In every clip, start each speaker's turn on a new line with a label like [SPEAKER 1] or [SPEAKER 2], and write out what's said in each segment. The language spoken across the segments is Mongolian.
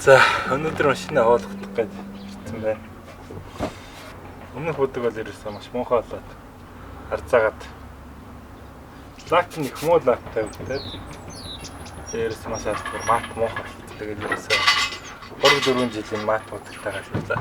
[SPEAKER 1] За өнөөдөр машин аваад гэж ирсэн байна. Өмнөх удаг бол ерөөсөө маш муухай болоод харцаагаад лак нь их муу лактай үгтэй. Ерөөсөө маш албар мат муухай. Тэгээд ерөөсөө 3-4 жилийн мат удагтайгаа ажиллаа.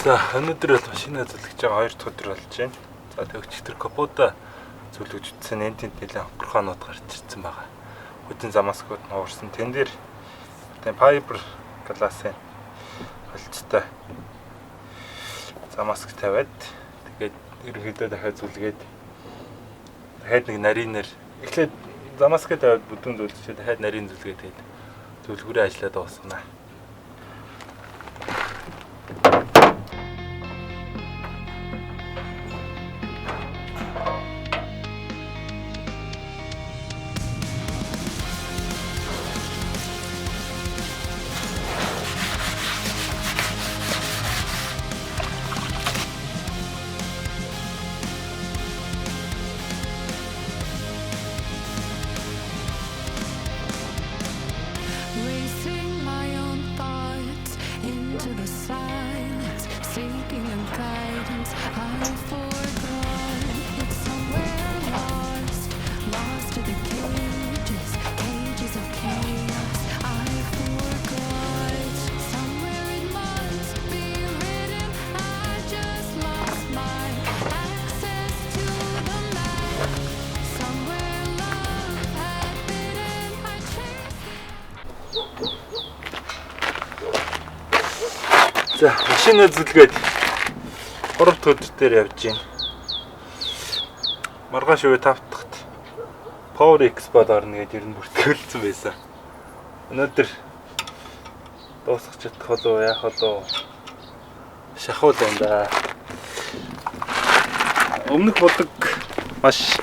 [SPEAKER 1] За өнөөдөр бол машинаа зөвлөж байгаа 2 дахь өдөр болж байна. За тэгвэл тэр капота зөвлөж утсан энтент нэлээд хонхорхоноод гарч ирсэн байгаа. Хөдөн замаскууд нь уурсан. Тэн дээр fiber glass-ын холцтой замаск тавиад тэгээд ерөнхийдөө дахиад зүлгээд дахиад нэг нарийнээр эхлээд замаскаа тавиад бүдүүн зүлжээ дахиад нарийн зүлгээд тэгээд зөвлгүүрээ ажиллаад дуусгана. За машинаа зүлгээд 3 дахь өдөр дээр явж байна. Маргааш үе 5 дахьт Power Export орно гэж ер нь бүртгүүлсэн байсан. Өнөөдөр дуусгах чадах болов яах болов шахуул байна да. Өмнөх бодог маш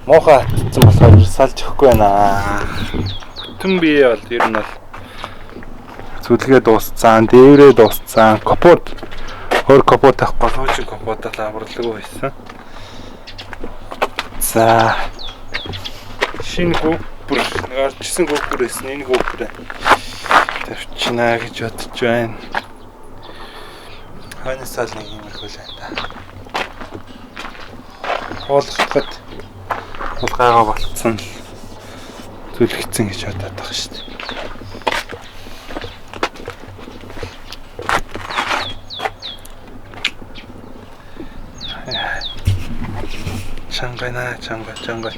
[SPEAKER 1] муухай атсан болохоор салж өгөхгүй байна. Бүтэн бие бол ер нь бол зүлгээ дууссан, дээврээ дууссан, капот өөр капот авахгүй хуучин капотоо авралгүй байсан. За шинэ гүпэр гарчсан гүпэрээс энэ гүпэрээ тавьчихна гэж бодож байна. Хойноос л нэг юм их үлээ та. Хоолгоход хулгайгаа болцсон зүлгэцэн гэж бодоод байгаа шүү дээ. Чангайна, чангай.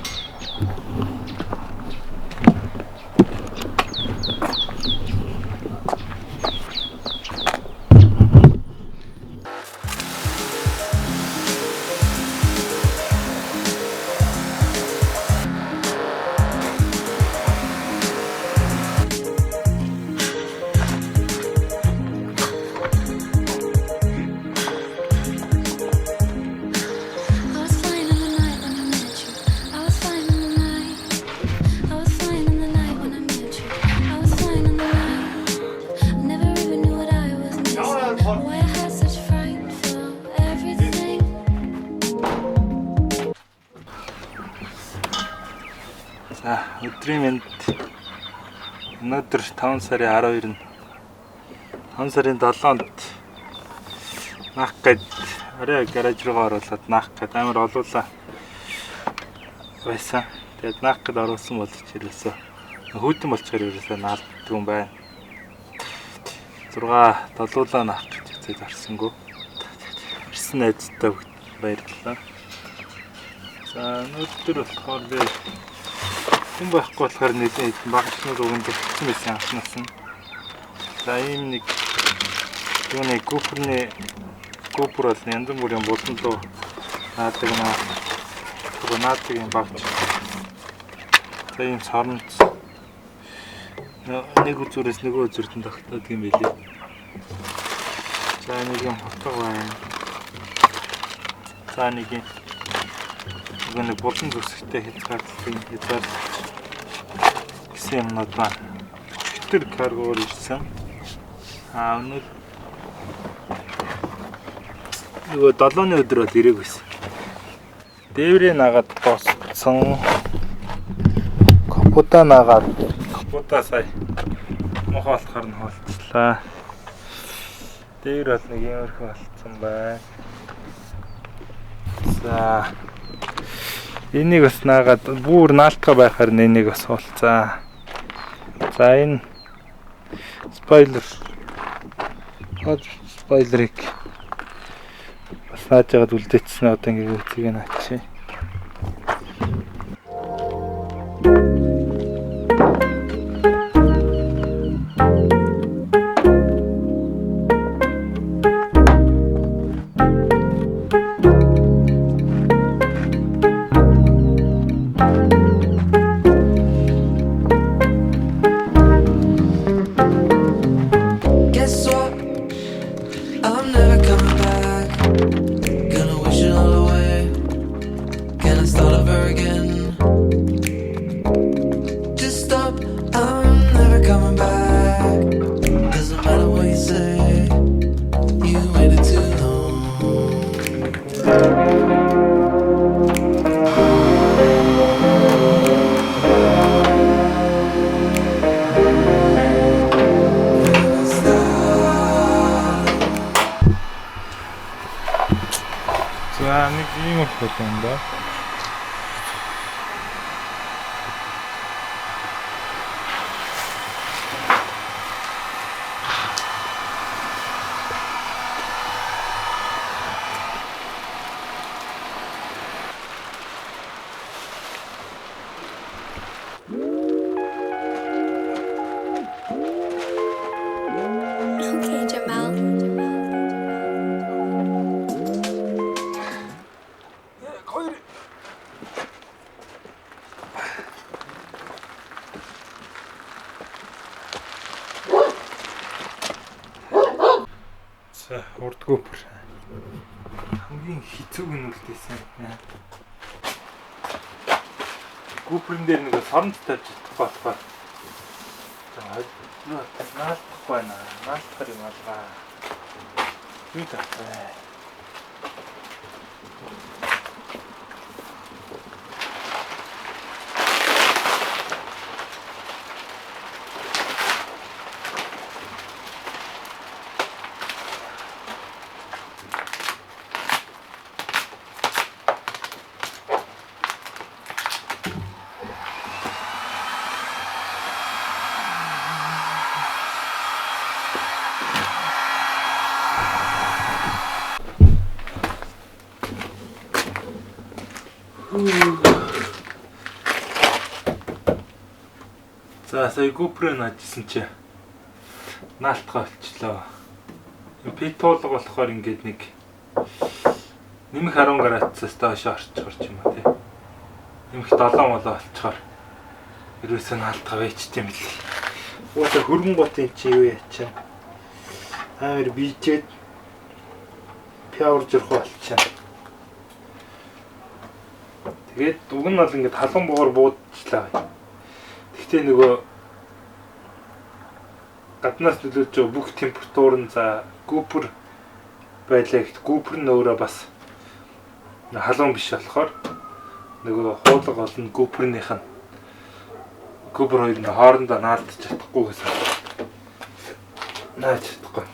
[SPEAKER 1] За өдрийн мэнд өнөөдөр 5 сарын 12-нд 5 сарын 7-нд наах гээд орой гараж руугаа оруулаад наах гээд амар олуулаа. байсан. Тэгээд наах гэд оруулсан болж ирээсээ. Хүүдэн болчихоор ирээсээ наалддаг юм байна. 6 7 наах гэж хэвчээ зарсангүй. Ирсэн найзтай баярлалаа. За өнөөдөр болохоор би хүн байхгүй болохоор нэлээд багшнууд өгөнд өгсөн байсан анхнаас нь. За ийм нэг юуны GoPro бол янз бүрийн булан руу наадаг юм багч. За ийм саранц нэг үзүүрээс нөгөө үзүүртэн тогтдог юм билээ. За нэг юм хотго байна. За нэг юм нэг булан зүсгтэй хязгаар гэсэн юмнууд байна. Тэр каргоор ирсэн. Өнөөдөр нөгөө 7-ны өдөр бол ирээг байсан. Дээврээ нагаад босцсон. Капута нагаад капута сая мохоо болохоор нь хоолцлаа. Дээвэр бол нэг юмрхүү болцсон байна. За энийг бас наагаад бүр наалтгаа байхаар энийг бас хоолцаа. За энэ спойлерыг бас наажгаад үлдээчихсэн одоо ингээ үцгийг наачи. За нэг юм болчихсон да.
[SPEAKER 2] Okay, Jamal.
[SPEAKER 1] За урд GoPro хамгийн хэцүү гэнүүлдээсэн. GoPro-н дээр нэг соронт тавьж чадахгүй болохоор. За наалтах байна. Наалтах юм алгаа. Юу тавьгаа. За сая GoPro наажсэн чи наалтгаа болчлоо. Пит туулга болохоор ингээд нэг нэмэх 10 градусаас доош орчих юм а тий. Нэмэх 7 молоо болчихоор ерөөсөө наалтгаа байчт юм бэл. Ууса хөргөн ботын чи юу ячаа. Амар бичээд пяур жирх болчихаа. Тэгээд уг нь бол ингээд халуун буугаар буудчихлаа. Гэхдээ нөгөө гаднаас нөлөөлж байгаа бүх температур нь за GoPro байлаа гэхэд GoPro нь өөрөө бас халуун биш болохоор нөгөө хуулга болно GoPro-ных нь GoPro хоёрын хоорондоо наалдаж чадахгүй гэсэн. Нааж чадахгүй.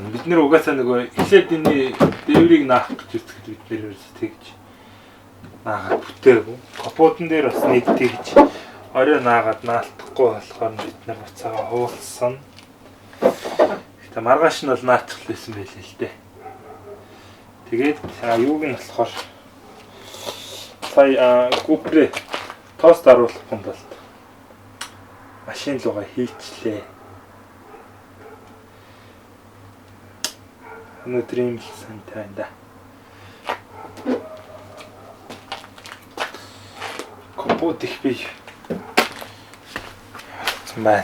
[SPEAKER 1] Бид нэр угаасаа нөгөө эхлээд энэ дээврийг наах гэж үздэг бид нэр тэгж наагаад бүтээгүй. Капотон дээр бас нэг тэгж орой наагаад наалтахгүй болохоор бид нар буцаага хуулсан. Гэтэ маргааш нь бол наацхал байсан байлээ л дээ. Тэгээд юуг нь болохоор сая GoPro тост аруулах хүнд бол машин руугаа хийчлээ. Өнөөдрийн сантай байна да. Капот их бий. Маа.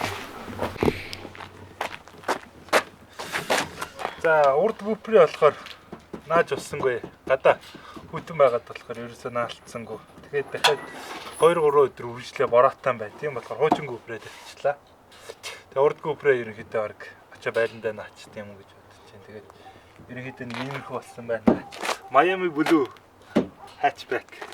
[SPEAKER 1] За урд GoPro болохоор нааж уссангүй. Гадаа хүтэн байгаад болохоор ерөөсөө наалтсангүй. Тэгээд дахиад 2-3 өдөр үргэлжлээ бороотаан бай. Тийм болохоор хуучин GoPro тавьчихлаа. Тэгээд урд GoPro ерөнхийдөө орг очоо байрандаа наачт юм гэж бодож байна. Тэгээд ерөнхийдөө иймэрхүү болсон байна. Miami Blue hatchback.